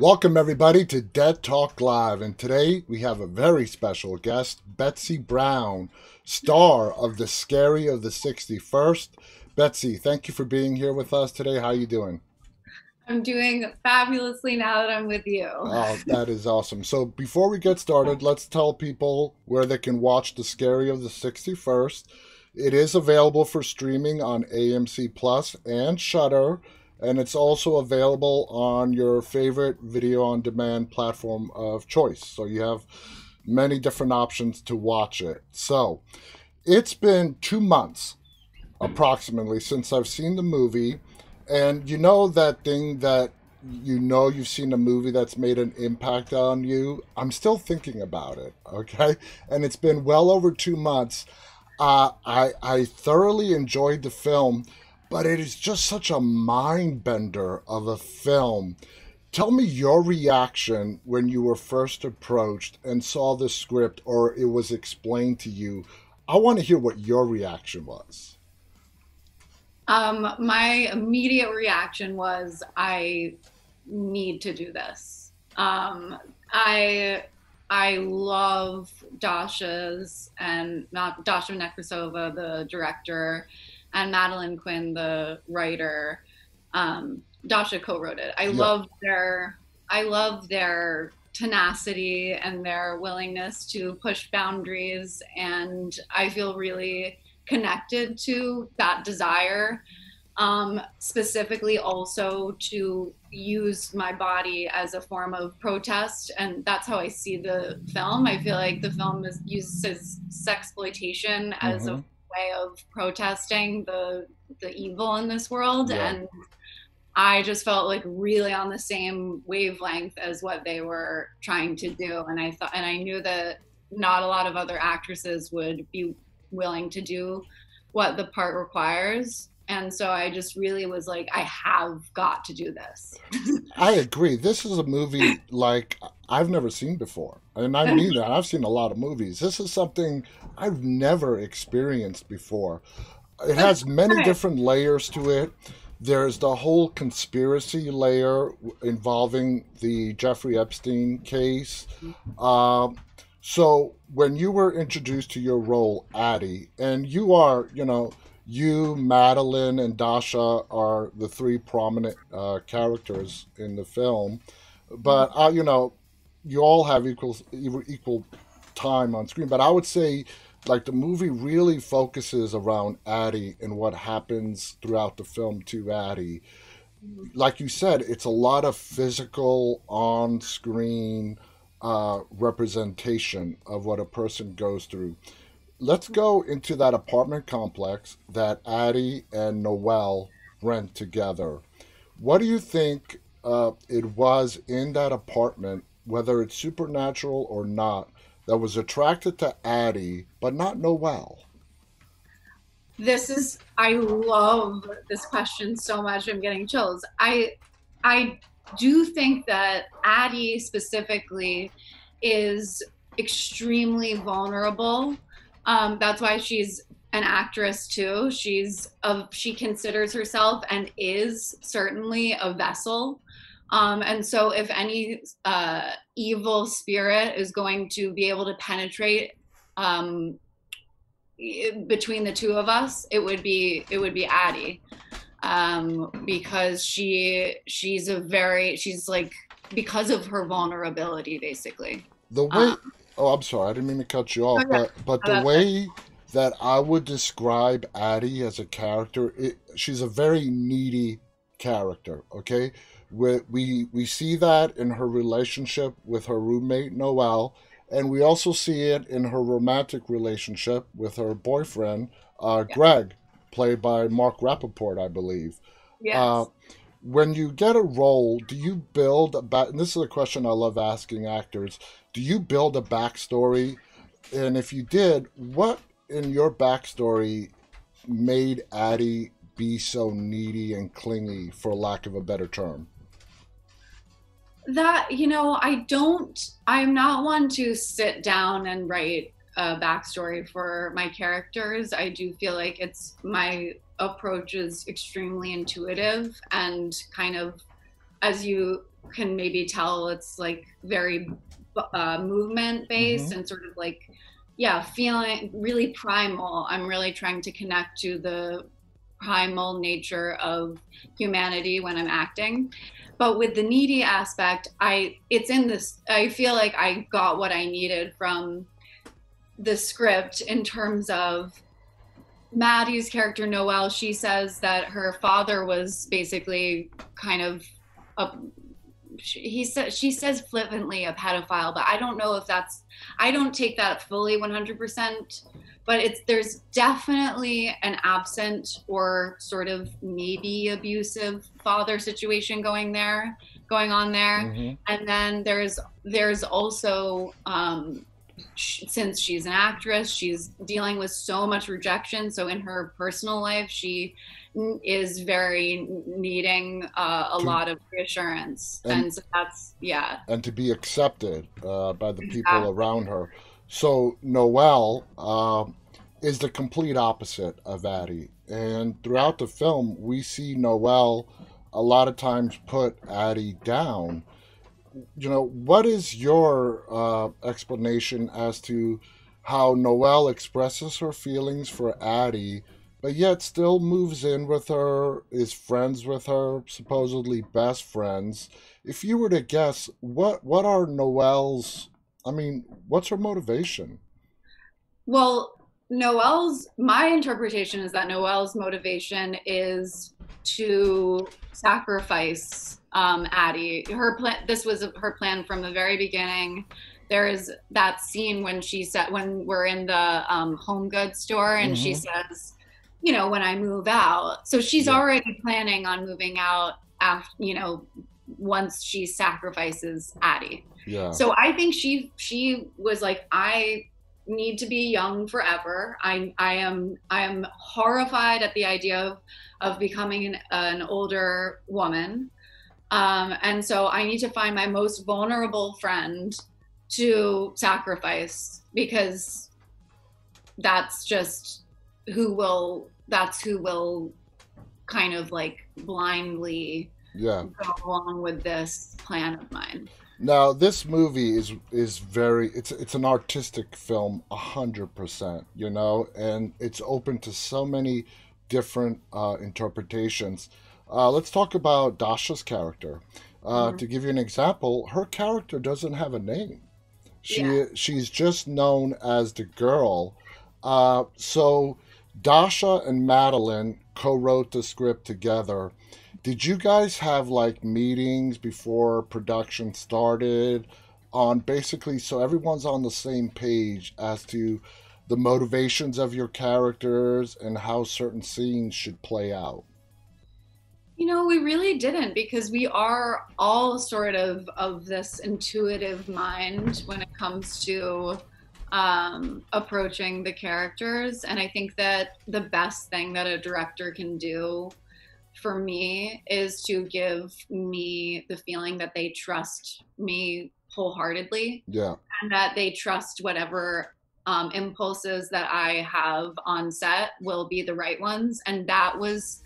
Welcome, everybody, to Dead Talk Live. And today we have a very special guest, Betsey Brown, star of The Scary of the 61st. Betsey, thank you for being here with us today. How are you doing? I'm doing fabulously now that I'm with you. Oh, that is awesome. So before we get started, let's tell people where they can watch The Scary of the 61st. It is available for streaming on AMC Plus and Shudder, and it's also available on your favorite video on demand platform of choice. So you have many different options to watch it. So it's been 2 months approximately since I've seen the movie. And you know that thing that you've seen a movie that's made an impact on you? I'm still thinking about it, okay? And it's been well over 2 months. I thoroughly enjoyed the film, but it is just such a mind bender of a film. Tell me your reaction when you were first approached and saw the script or it was explained to you. I want to hear what your reaction was. My immediate reaction was, I need to do this. I love Dasha's and not Dasha Nekrasova, the director, and Madeline Quinn, the writer. Dasha co-wrote it. Yeah. I love their tenacity and their willingness to push boundaries, and I feel really connected to that desire, specifically also to use my body as a form of protest. And that's how I see the film. I feel like the film uses sexploitation as a Mm-hmm. way of protesting the evil in this world. Yeah. And I just felt like really on the same wavelength as what they were trying to do. And I knew that not a lot of other actresses would be willing to do what the part requires. And so I just really was like, I have got to do this. I agree. This is a movie like I've never seen before. And I mean that. I've seen a lot of movies. This is something I've never experienced before. It has many Okay. different layers to it. There's the whole conspiracy layer involving the Jeffrey Epstein case. Um, so when you were introduced to your role, Addie, and you are, you, Madeline, and Dasha are the three prominent characters in the film, but you all have equal time on screen. But I would say, like, the movie really focuses around Addie and what happens throughout the film to Addie. Like you said, it's a lot of physical on screen representation of what a person goes through. Let's go into that apartment complex that Addie and Noel rent together. What do you think it was in that apartment, whether it's supernatural or not, that was attracted to Addie but not Noel? I love this question so much. I'm getting chills. I do think that Addie specifically is extremely vulnerable. That's why she's an actress too. She considers herself and is certainly a vessel. And so if any evil spirit is going to be able to penetrate um, between the two of us, it would be Addie, because she's like, because of her vulnerability, basically. The Um, way, oh, I'm sorry, I didn't mean to cut you off, okay. but Oh, the that's it. way that I would describe Addie as a character, she's a very needy character. Okay, we see that in her relationship with her roommate Noel, and we also see it in her romantic relationship with her boyfriend Yeah. Greg, played by Mark Rappaport, I believe. Uh, Yes. when you get a role, do you build a back? And this is a question I love asking actors. Do you build a backstory? And if you did, what in your backstory made Addie be so needy and clingy, for lack of a better term? I'm not one to sit down and write a backstory for my characters. I do feel like my approach is extremely intuitive and kind of, as you can maybe tell it's like very movement Mm-hmm. based and sort of like, yeah, feeling really primal. I'm really trying to connect to the primal nature of humanity when I'm acting. But with the needy aspect, it's in this, I feel like I got what I needed from the script in terms of Maddie's character Noelle. She says that her father was basically kind of a, she says flippantly a pedophile, but I don't know if that's, I don't take that fully 100%, but it's, there's definitely an absent or sort of maybe abusive father situation going on there. Mm-hmm. And then there's also since she's an actress, she's dealing with so much rejection. So in her personal life, she is very needing a To lot of reassurance, and and so that's, yeah, and to be accepted by the people exactly. around her. So Noelle is the complete opposite of Addie, and throughout the film, we see Noelle a lot of times put Addie down. What is your explanation as to how Noelle expresses her feelings for Addie, but yet still moves in with her, is friends with her, supposedly best friends? If you were to guess, what are Noelle's? I mean, what's her motivation? Well, Noelle's, my interpretation is that Noelle's motivation is to sacrifice Addie. Her plan, this was her plan from the very beginning. There is that scene when she said, when we're in the home goods store and she Mm-hmm. says, you know, when I move out. So she's Yeah, already planning on moving out after, you know, once she sacrifices Addie. yeah. So I think she was like, I need to be young forever. I am horrified at the idea of becoming an older woman. And so I need to find my most vulnerable friend to sacrifice, because that's just that's who will kind of like blindly Yeah. go along with this plan of mine. Now this movie is very it's an artistic film 100%, and it's open to so many different interpretations. Let's talk about Dasha's character. Mhm. To give you an example, her character doesn't have a name. Yeah. She's just known as the girl. So Dasha and Madeline co-wrote the script together. Did you guys have like meetings before production started on basically so everyone's on the same page as to the motivations of your characters and how certain scenes should play out? You know, we really didn't, because we are all sort of this intuitive mind when it comes to approaching the characters. And I think that the best thing that a director can do for me is to give me the feeling that they trust me wholeheartedly, Yeah. and that they trust whatever impulses that I have on set will be the right ones. And that was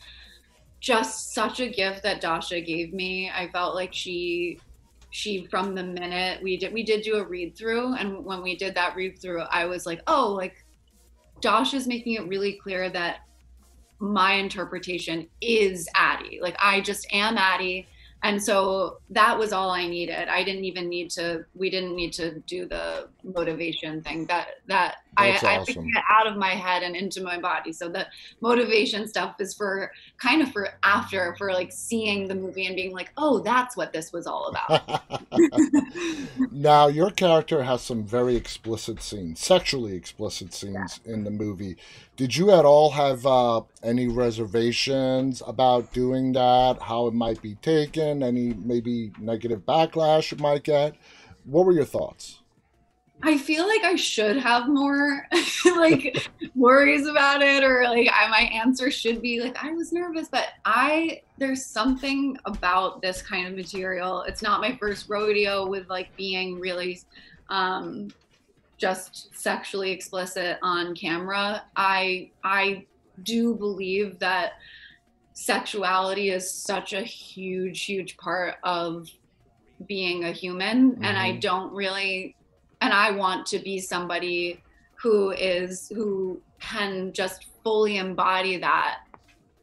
just such a gift that Dasha gave me. I felt like she from the minute we did do a read through, and when we did that read through, I was like, oh, like Dasha's making it really clear that my interpretation is Addie. Like I just am Addie. And so that was all I needed. I didn't even need to, we didn't need to do the motivation thing. That That's I like to awesome. get out of my head and into my body. So the motivation stuff is for kind of for after, for like seeing the movie and being like, oh, that's what this was all about. Now, your character has some very explicit scenes, sexually explicit Yeah. scenes in the movie. Did you at all have any reservations about doing that? How it might be taken? Any maybe negative backlash it might get? What were your thoughts? I feel like I should have more like worries about it, or like my answer should be like I was nervous, but I there's something about this kind of material. It's not my first rodeo with like being really um just sexually explicit on camera. I do believe that sexuality is such a huge part of being a human, and I Hmm. don't really, and I want to be somebody who can just fully embody that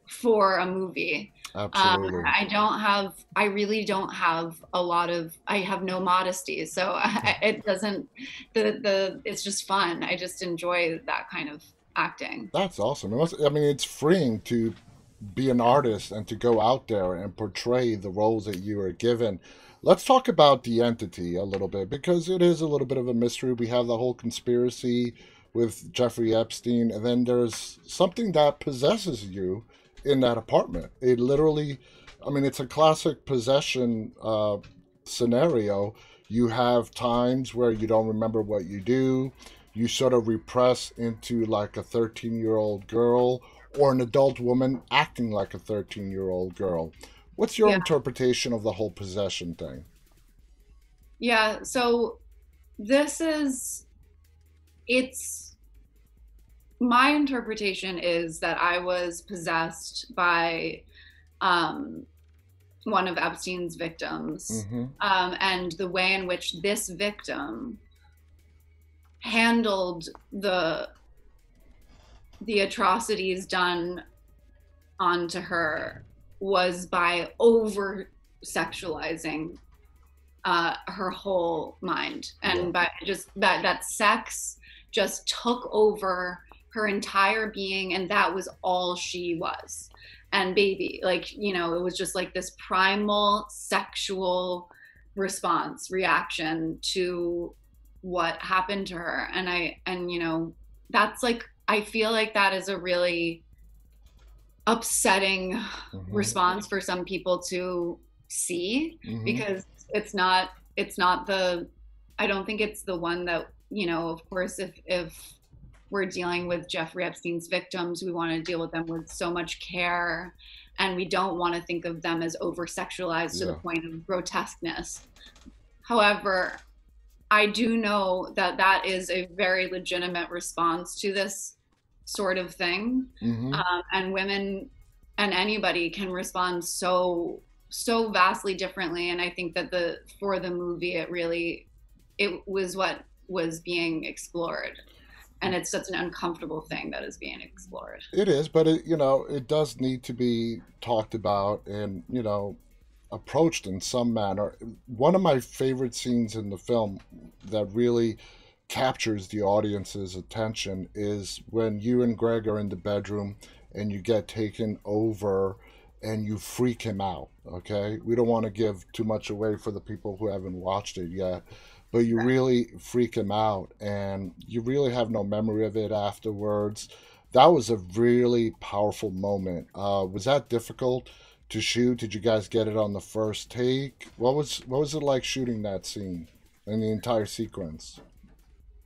for a movie. Absolutely. I really don't have a lot of, I have no modesty. So it doesn't, it's just fun. I just enjoy that kind of acting. That's awesome. I mean, it's freeing to be an artist and to go out there and portray the roles that you are given. Let's talk about the entity a little bit because it is a little bit of a mystery. We have the whole conspiracy with Jeffrey Epstein, and then there's something that possesses you in that apartment. It literally, I mean, it's a classic possession scenario. You have times where you don't remember what you do. You sort of repress into like a 13-year-old girl or an adult woman acting like a 13-year-old girl. What's your Yeah. interpretation of the whole possession thing? Yeah. So this is, it's, my interpretation is that I was possessed by um, one of Epstein's victims, Mm-hmm. and the way in which this victim handled the atrocities done onto her was by over sexualizing her whole mind, Yeah. and by just that sex just took over her entire being, and that was all she was. And baby, like, it was just like this primal sexual reaction to what happened to her. And that's like, I feel like that is a really upsetting Mm-hmm. response for some people to see, Mm-hmm. because it's not the, I don't think it's the one that, of course, if we're dealing with Jeffrey Epstein's victims, we want to deal with them with so much care, and we don't want to think of them as over sexualized to the Yeah. point of grotesqueness. However, I do know that that is a very legitimate response to this sort of thing, Mm-hmm. and women and anybody can respond so vastly differently. And I think that the for the movie, it was what was being explored, and it's such an uncomfortable thing that is being explored. It is, but it does need to be talked about and approached in some manner. One of my favorite scenes in the film that really captures the audience's attention is when you and Greg are in the bedroom and you get taken over and you freak him out. Okay, we don't want to give too much away for the people who haven't watched it yet, but you really freak him out and you really have no memory of it afterwards. That was a really powerful moment. Was that difficult to shoot? Did you guys get it on the first take? What was it like shooting that scene and the entire sequence?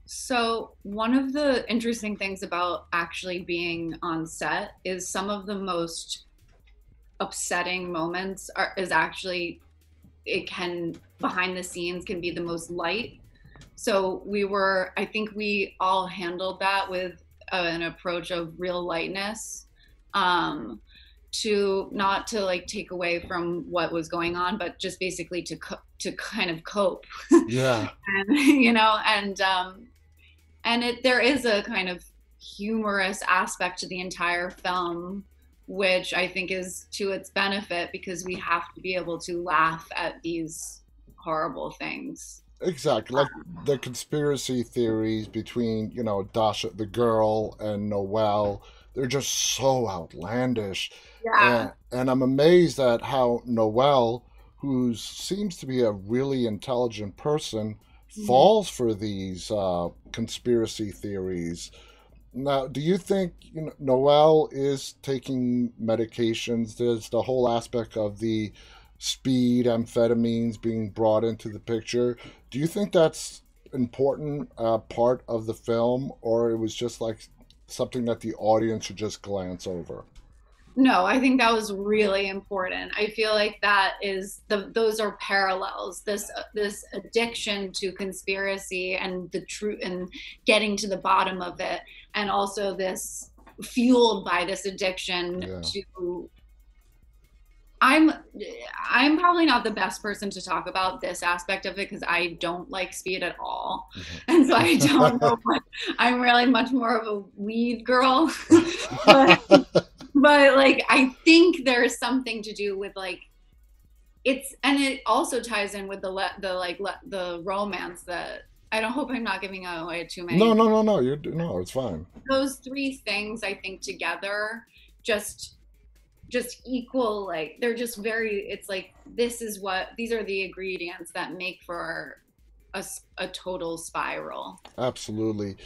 So, one of the interesting things about actually being on set is some of the most upsetting moments is actually, it can, behind the scenes, can be the most light. So I think we all handled that with an approach of real lightness, um, to not to like take away from what was going on, but just basically to kind of cope. Yeah. And there is a kind of humorous aspect to the entire film, which I think is to its benefit, because we have to be able to laugh at these horrible things. Exactly, like the conspiracy theories between, Dasha, the girl, and Noel, they're just so outlandish. Yeah. And I'm amazed at how Noel, who seems to be a really intelligent person, Mhm. falls for these conspiracy theories. Now, do you think Noel is taking medications? There's the whole aspect of the speed amphetamines being brought into the picture. Do you think that's important part of the film, or it was just like something that the audience should just glance over? No, I think that was really important. I feel like that is those are parallels. This addiction to conspiracy and the truth and getting to the bottom of it, and also this fueled by this addiction Yeah. to I'm I'm probably not the best person to talk about this aspect of it because I don't like speed at all. And so I don't know what I'm really much more of a weed girl. but but like I think there's something to do with like it's and it also ties in with the romance that I don't hope I'm not giving away too No, many. no, no, no. No, it's fine. Those three things I think together just just equal like they're just very it's like this is what these are the ingredients that make for a total spiral. Absolutely.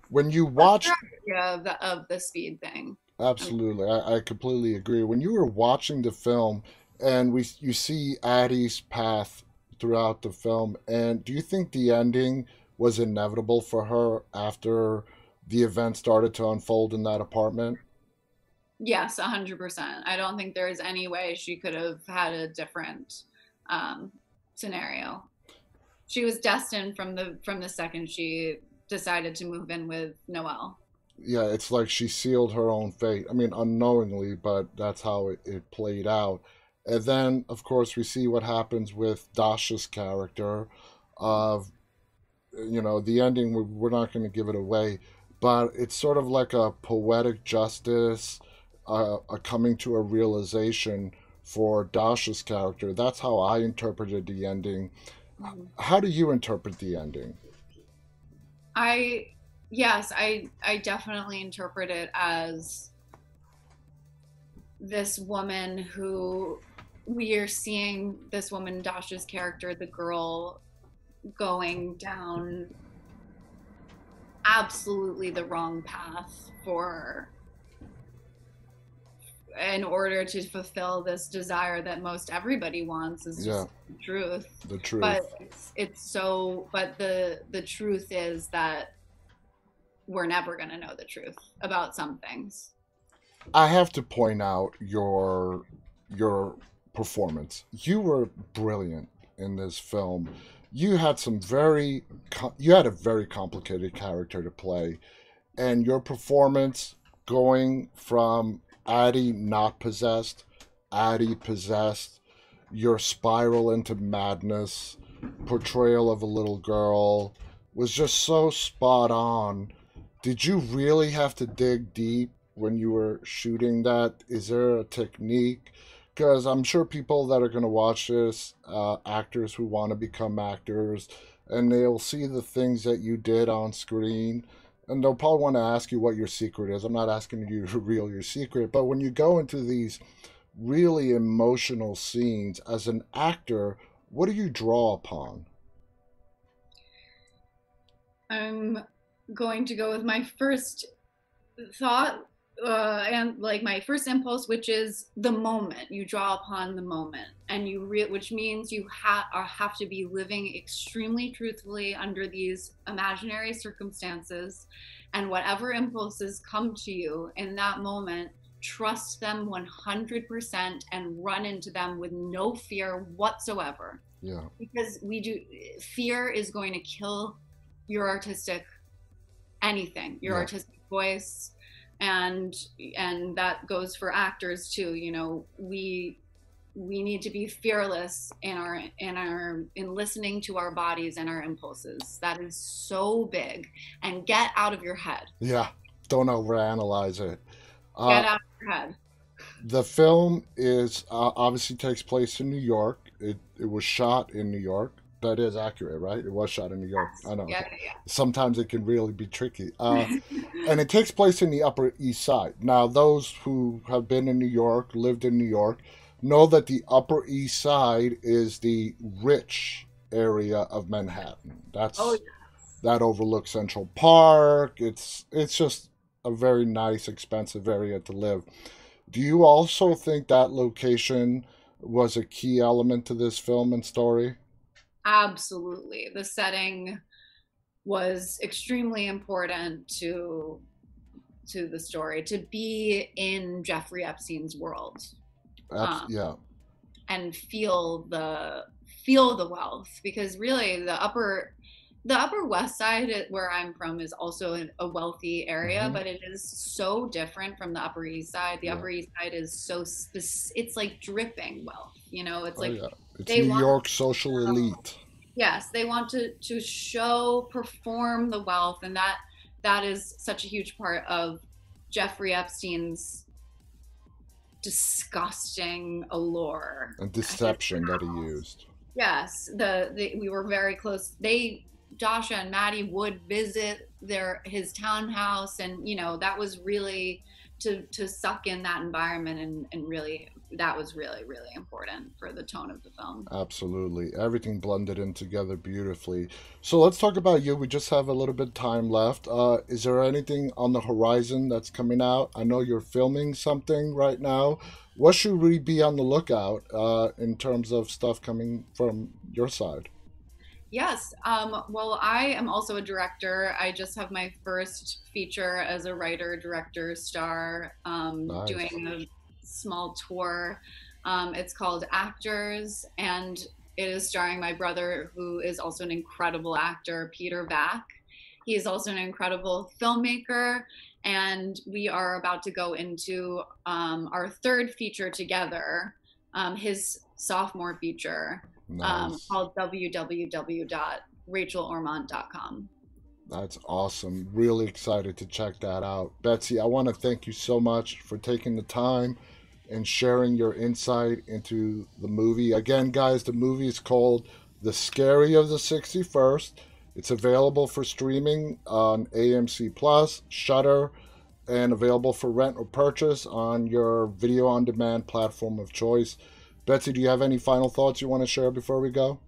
When you What's your watch, idea of the speed thing? absolutely, I completely agree. When you were watching the film, and you see Addie's path throughout the film, and do you think the ending was inevitable for her after the event started to unfold in that apartment? Yes, 100%. I don't think there's any way she could have had a different um, scenario. She was destined from the second she decided to move in with Noel. Yeah, it's like she sealed her own fate. I mean, unknowingly, but that's how it played out. And then, of course, we see what happens with Dasha's character. Of the ending. We're not going to give it away, but it's sort of like a poetic justice, a coming to a realization for Dasha's character. That's how I interpreted the ending. Mhm. How do you interpret the ending? I yes, I definitely interpret it as this woman who we are seeing this woman Dasha's character, the girl going down absolutely the wrong path for in order to fulfill this desire that most everybody wants is Yeah, just truth. the But truth. it's so but the truth is that we're never going to know the truth about some things. I have to point out your performance. You were brilliant in this film. You had a very complicated character to play, and your performance going from Addie not possessed, Addie possessed, your spiral into madness, portrayal of a little girl was just so spot on. Did you really have to dig deep when you were shooting that? Is there a technique? Because I'm sure people that are going to watch this, actors who want to become actors, and they'll see the things that you did on screen, and they'll probably want to ask you what your secret is. I'm not asking you to reveal your secret, but when you go into these really emotional scenes as an actor, what do you draw upon? I'm going to go with my first thought and like my first impulse, which is the moment. You draw upon the moment, and which means you have to be living extremely truthfully under these imaginary circumstances, and whatever impulses come to you in that moment, trust them 100% and run into them with no fear whatsoever. Yeah, Because we do fear is going to kill your artistic anything, your yeah. artistic voice, and and that goes for actors too. You know, we need to be fearless in listening to our bodies and our impulses. That is so big. And get out of your head. Yeah, don't overanalyze it. Get Uh, out of your head. the film is obviously takes place in New York. It was shot in New York. That is accurate, right? It was shot in New York. Yes. I know. Yeah, Sometimes it can really be tricky. yeah, And it takes place in the Upper East Side. Now, those who have been in New York, lived in New York, know that the Upper East Side is the rich area of Manhattan. oh That overlooks Central Park. It's just a very nice, expensive area to live. Do you also think that location was a key element to this film and story? absolutely. The setting was extremely important to the story, to be in Jeffrey Epstein's world, um, Yeah, and feel the wealth, because really The Upper West Side, where I'm from, is also a wealthy area, Hmm. but it is so different from the Upper East Side. The Yeah. Upper East Side is so it's like dripping wealth. You know, it's Oh like yeah. It's they New want York social elite. yes, they want to show, perform the wealth, and that is such a huge part of Jeffrey Epstein's disgusting allure. And His deception that he house. used. Yes, the we were very close. Joshua and Maddie would visit his townhouse, and that was really to suck in that environment, and really that was really really important for the tone of the film. Absolutely. Everything blended in together beautifully. So let's talk about you. We just have a little bit of time left. Is there anything on the horizon that's coming out? I know you're filming something right now. What should we be on the lookout in terms of stuff coming from your side? Yes. Well, I am also a director. I just have my first feature as a writer, director, star, Nice. doing a small tour. It's called Actors, and it is starring my brother, who is also an incredible actor, Peter Vack. He is also an incredible filmmaker, and we are about to go into our third feature together, his sophomore feature, Nice. called www.rachelormont.com. That's awesome. Really excited to check that out. Betsy, I want to thank you so much for taking the time and sharing your insight into the movie. Again, guys, the movie is called The Scary of the 61st. It's available for streaming on AMC Plus, Shudder, and available for rent or purchase on your video on demand platform of choice. Betsy, do you have any final thoughts you want to share before we go?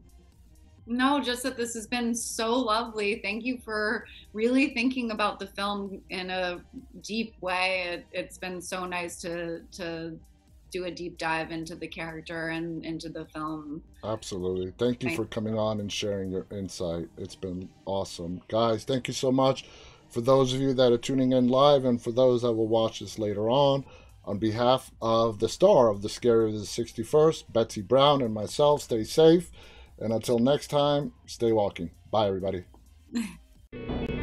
No, just that this has been so lovely. Thank you for really thinking about the film in a deep way. It's been so nice to do a deep dive into the character and into the film. Absolutely. Thank you Thank for coming on and sharing your insight. It's been awesome. Guys, thank you so much. For those of you that are tuning in live and for those that will watch this later on behalf of the star of The Scary of the 61st, Betsy Brown, and myself, stay safe. And until next time, stay walking. Bye, everybody. you.